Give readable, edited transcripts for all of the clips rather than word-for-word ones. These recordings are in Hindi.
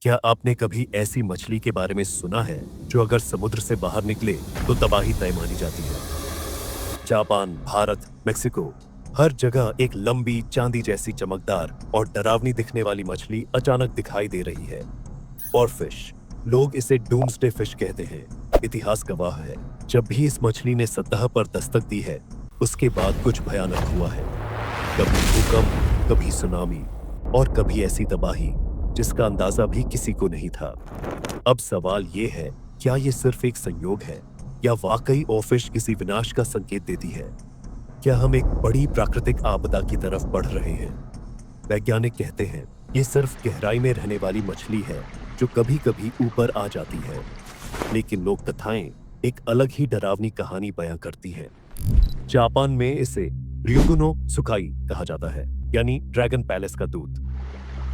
क्या आपने कभी ऐसी मछली के बारे में सुना है जो अगर समुद्र से बाहर निकले तो तबाही तय मानी जाती है? जापान, भारत, मेक्सिको, हर जगह एक लंबी चांदी जैसी चमकदार और डरावनी दिखने वाली मछली अचानक दिखाई दे रही है। ऑरफिश, लोग इसे डूम्सडे फिश कहते हैं। इतिहास गवाह है, जब भी इस मछली ने सतह पर दस्तक दी है, उसके बाद कुछ भयानक हुआ है। कभी भूकंप, कभी सुनामी और कभी ऐसी तबाही जिसका अंदाजा भी किसी को नहीं था। अब सवाल ये है, क्या ये सिर्फ एक संयोग है या वाकई ऑरफिश किसी विनाश का संकेत देती है? क्या हम एक बड़ी प्राकृतिक आपदा की तरफ बढ़ रहे हैं? वैज्ञानिक कहते हैं ये सिर्फ गहराई में रहने वाली मछली है जो कभी कभी ऊपर आ जाती है, लेकिन लोक कथाएं एक अलग ही डरावनी कहानी बयां करती हैं। जापान में इसे ryuguno सुकाई कहा जाता है, यानी ड्रैगन पैलेस का दूत।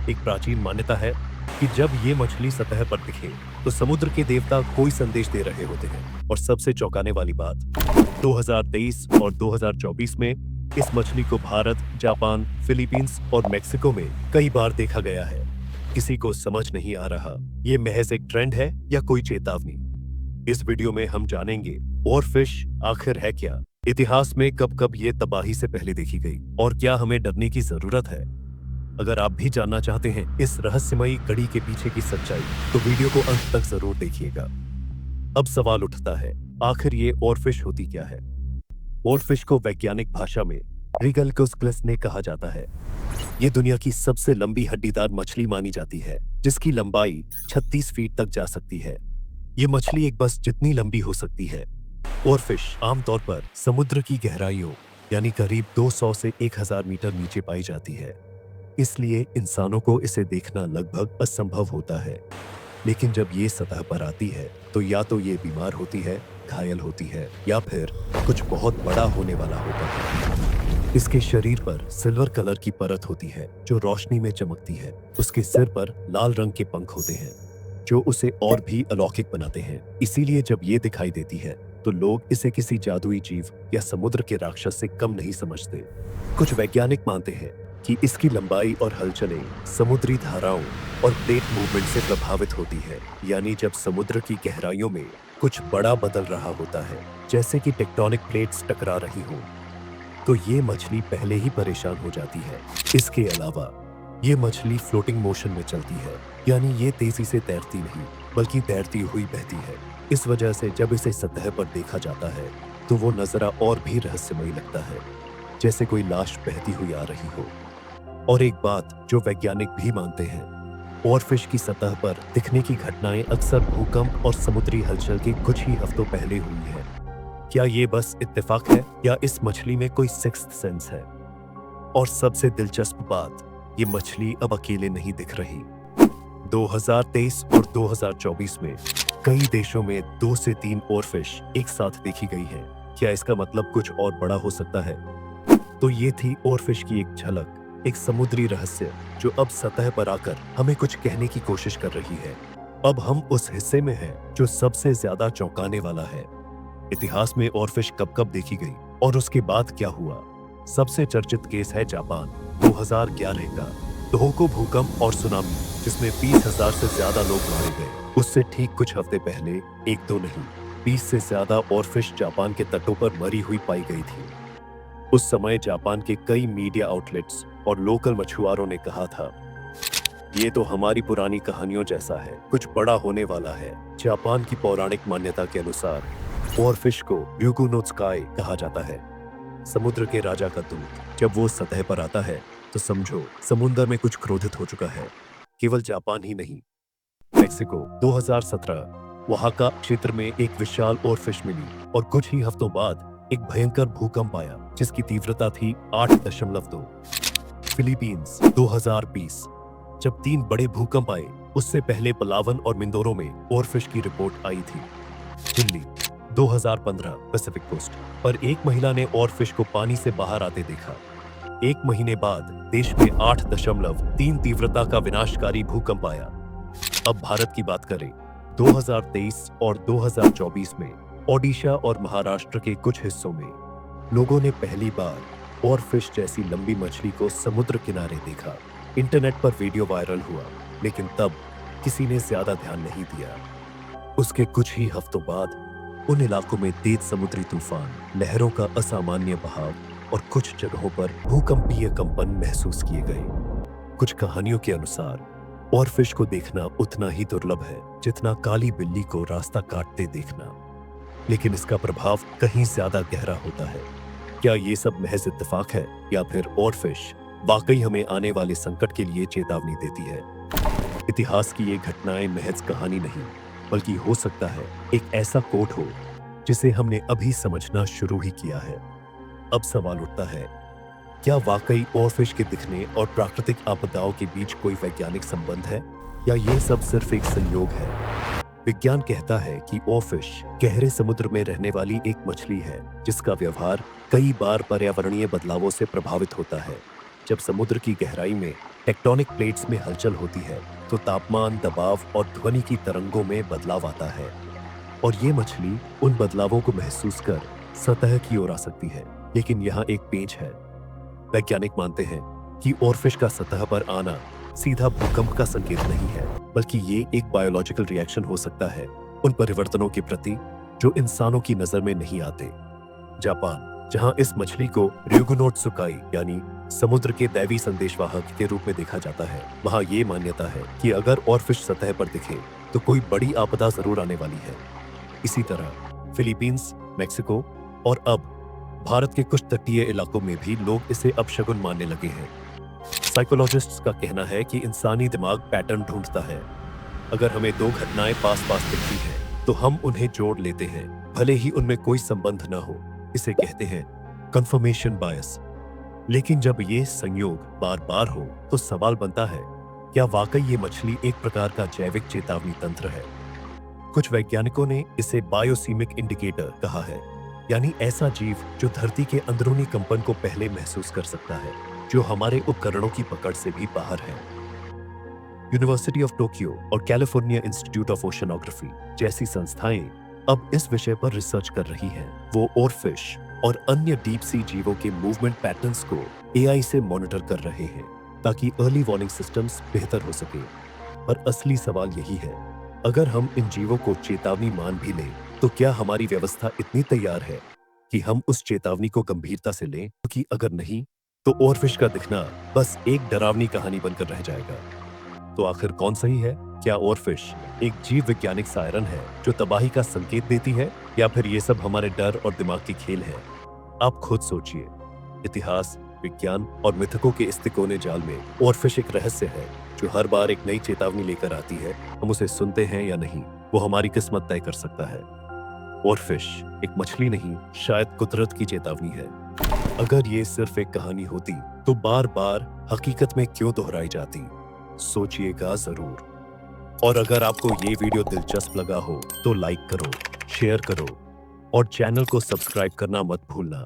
एक प्राचीन मान्यता है कि जब ये मछली सतह पर दिखे तो समुद्र के देवता कोई संदेश दे रहे होते हैं। और सबसे चौंकाने वाली बात, 2023 और 2024 में इस मछली को भारत, जापान, फिलीपींस और मेक्सिको में कई बार देखा गया है। किसी को समझ नहीं आ रहा ये महज एक ट्रेंड है या कोई चेतावनी। इस वीडियो में हम जानेंगे ऑरफिश आखिर है क्या, इतिहास में कब कब ये तबाही से पहले देखी गई और क्या हमें डरने की जरूरत है। अगर आप भी जानना चाहते हैं इस रहस्यमयी कड़ी के पीछे की सच्चाई, तो वीडियो को अंत तक जरूर देखिएगा। अब सवाल उठता है, आखिर ये ऑरफिश होती क्या है? ऑरफिश को वैज्ञानिक भाषा में रिगलकोस्क्लस कहा जाता है। ये दुनिया की सबसे लंबी हड्डीदार मछली मानी जाती है, जिसकी लंबाई 36 फीट तक जा सकती है। ये मछली एक बस जितनी लंबी हो सकती है। ऑरफिश आमतौर पर समुद्र की गहराइयों यानी करीब 200 से 1000 मीटर नीचे पाई जाती है, इसलिए इंसानों को इसे देखना लगभग असंभव होता है। लेकिन जब ये सतह पर आती है तो या तो ये बीमार होती है, घायल होती है या फिर कुछ बहुत बड़ा होने वाला होता है। इसके शरीर पर सिल्वर कलर की परत होती है जो रोशनी में चमकती है। उसके सिर पर लाल रंग के पंख होते हैं जो उसे और भी अलौकिक बनाते हैं। इसीलिए जब ये दिखाई देती है तो लोग इसे किसी जादुई जीव या समुद्र के राक्षस से कम नहीं समझते। कुछ वैज्ञानिक मानते हैं कि इसकी लंबाई और हलचलें समुद्री धाराओं और प्लेट मूवमेंट से प्रभावित होती है, यानी जब समुद्र की गहराइयों में कुछ बड़ा बदल रहा होता है, जैसे कि टेक्टोनिक प्लेट्स टकरा रही हों, तो ये मछली पहले ही परेशान हो जाती है। इसके अलावा ये मछली फ्लोटिंग मोशन में चलती है, यानी ये तेजी से तैरती नहीं बल्कि तैरती हुई बहती है। इस वजह से जब इसे सतह पर देखा जाता है तो वो नजरा और भी रहस्यमयी लगता है, जैसे कोई लाश बहती हुई आ रही हो। और एक बात जो वैज्ञानिक भी मानते हैं, ऑरफिश की सतह पर दिखने की घटनाएं अक्सर भूकंप और समुद्री हलचल के कुछ ही हफ्तों पहले हुई है। क्या ये बस इत्तेफाक है या इस मछली में कोई सिक्स्थ सेंस है? और सबसे दिलचस्प बात, ये मछली अब अकेले नहीं दिख रही। 2023 और 2024 में कई देशों में 2 से 3 ऑरफिश एक साथ देखी गई है। क्या इसका मतलब कुछ और बड़ा हो सकता है? तो ये थी ऑरफिश की एक झलक, एक समुद्री रहस्य जो अब सतह पर आकर हमें कुछ कहने की कोशिश कर रही है। अब हम उस हिस्से में हैं जो सबसे ज्यादा चौंकाने वाला है। इतिहास में ऑरफिश कब कब देखी गई और उसके बाद क्या हुआ? सबसे चर्चित केस है जापान 2011 का टोहोकू भूकंप और सुनामी, जिसमें 20,000 से ज्यादा लोग मारे गए। उससे ठीक कुछ हफ्ते पहले एक दो नहीं, 20 से ज्यादा ऑरफिश जापान के तटों पर मरी हुई पाई गई थी। उस समय जापान के कई मीडिया आउटलेट्स और लोकल मछुआरों ने कहा था, ये तो हमारी पुरानी कहानियों जैसा है, कुछ बड़ा होने वाला है। जापान की पौराणिक मान्यता के अनुसार ऑरफिश को ryuguno tsukai कहा जाता है, समुद्र के राजा का दूत। जब वो सतह पर आता है तो समझो समुद्र में कुछ क्रोधित हो चुका है। केवल जापान ही नहीं, मेक्सिको 2017 वहां का क्षेत्र में एक विशाल ऑरफिश मिली और कुछ ही हफ्तों बाद एक भयंकर भूकंप आया जिसकी तीव्रता थी 8.2। फिलीपींस 2020 जब 3 बड़े भूकंप आए, उससे पहले पलावन और मिंदोरो में ऑरफिश की रिपोर्ट आई थी। चिली 2015 पैसिफिक कोस्ट पर एक महिला ने ऑरफिश को पानी से बाहर आते देखा। 1 महीने बाद देश में 8.3 तीव्रता का विनाशकारी भूकंप आया। अब भारत की बात करें, 2023 और 2024 में ओडिशा और महाराष्ट्र के कुछ हिस्सों में लोगों ने पहली बार ऑरफिश जैसी लंबी मछली को समुद्र किनारे देखा। इंटरनेट पर वीडियो वायरल हुआ, लेकिन तब किसी ने ज्यादा ध्यान नहीं दिया। उसके कुछ ही हफ्तों बाद उन इलाकों में तेज समुद्री तूफान, लहरों का असामान्य बहाव और कुछ जगहों पर भूकंपीय कंपन महसूस किए गए। कुछ कहानियों के अनुसार ऑरफिश को देखना उतना ही दुर्लभ है जितना काली बिल्ली को रास्ता काटते देखना, लेकिन इसका प्रभाव कहीं ज्यादा गहरा होता है। क्या ये सब महज इत्तेफाक है या फिर ऑरफिश वाकई हमें आने वाले संकट के लिए चेतावनी देती है? इतिहास की ये घटनाएं महज कहानी नहीं, बल्कि हो सकता है एक ऐसा कोड हो जिसे हमने अभी समझना शुरू ही किया है। अब सवाल उठता है, क्या वाकई ऑरफिश के दिखने और प्राकृतिक आपदाओं के बीच कोई वैज्ञानिक संबंध है, या ये सब सिर्फ एक संयोग है? विज्ञान कहता है कि ऑरफिश गहरे समुद्र में रहने वाली एक मछली है जिसका व्यवहार कई बार पर्यावरणीय बदलावों से प्रभावित होता है। जब समुद्र की गहराई में टेक्टोनिक प्लेट्स में हलचल होती है तो तापमान, दबाव और ध्वनि की तरंगों में बदलाव आता है, और ये मछली उन बदलावों को महसूस कर सतह की ओर आ सकती है। लेकिन यहाँ एक पेंच है। वैज्ञानिक मानते हैं कि ऑरफिश का सतह पर आना सीधा भूकंप का संकेत नहीं है, बल्कि ये एक बायोलॉजिकल रिएक्शन हो सकता है उन परिवर्तनों के प्रति जो इंसानों की नजर में नहीं आते। जापान, जहां इस मछली को ryugunotsukai यानी समुद्र के दैवी संदेशवाहक के रूप में देखा जाता है, वहां ये मान्यता है कि अगर ऑरफिश सतह पर दिखे तो कोई बड़ी आपदा जरूर आने वाली है। इसी तरह फिलीपींस, मेक्सिको और अब भारत के कुछ तटीय इलाकों में भी लोग इसे अपशगुन मानने लगे हैं। साइकोलॉजिस्ट्स का कहना है कि इंसानी दिमाग पैटर्न ढूंढता है। अगर हमें दो घटनाएं पास पास दिखती हैं, तो हम उन्हें जोड़ लेते हैं, भले ही उनमें कोई संबंध न हो। इसे कहते हैं कंफर्मेशन बायस। लेकिन जब ये संयोग बार बार हो तो सवाल बनता है, क्या वाकई ये मछली एक प्रकार का जैविक चेतावनी तंत्र है? कुछ वैज्ञानिकों ने इसे बायोसीमिक इंडिकेटर कहा है, यानी ऐसा जीव जो धरती के अंदरूनी कंपन को पहले महसूस कर सकता है, जो हमारे उपकरणों की पकड़ से भी बाहर है। यूनिवर्सिटी ऑफ टोक्यो और कैलिफोर्निया इंस्टीट्यूट ऑफ ओशनोग्राफी जैसी संस्थाएं अब इस विषय पर रिसर्च कर रही हैं। वो ऑरफिश और अन्य डीप सी जीवों के मूवमेंट पैटर्न्स को एआई से मॉनिटर कर रहे हैं ताकि अर्ली वार्निंग सिस्टम्स बेहतर हो सके। पर असली सवाल यही है, अगर हम इन जीवों को चेतावनी मान भी लें तो क्या हमारी व्यवस्था इतनी तैयार है कि हम उस चेतावनी को गंभीरता से लें? क्योंकि अगर नहीं तो ऑरफिश का दिखना बस एक डरावनी कहानी बनकर रह जाएगा। तो आखिर कौन सही है? क्या ऑरफिश एक जीव वैज्ञानिक सायरन है जो तबाही का संकेत देती है, या फिर ये सब हमारे डर और दिमाग की खेल है? आप खुद सोचिए। इतिहास, विज्ञान और मिथकों के इस तिकोने जाल में ऑरफिश एक रहस्य है जो हर बार एक नई चेतावनी लेकर आती है। हम उसे सुनते हैं या नहीं, वो हमारी किस्मत तय कर सकता है। ऑरफिश एक मछली नहीं, शायद कुदरत की चेतावनी है। अगर ये सिर्फ एक कहानी होती तो बार बार हकीकत में क्यों दोहराई जाती? सोचिएगा जरूर। और अगर आपको ये वीडियो दिलचस्प लगा हो तो लाइक करो, शेयर करो और चैनल को सब्सक्राइब करना मत भूलना।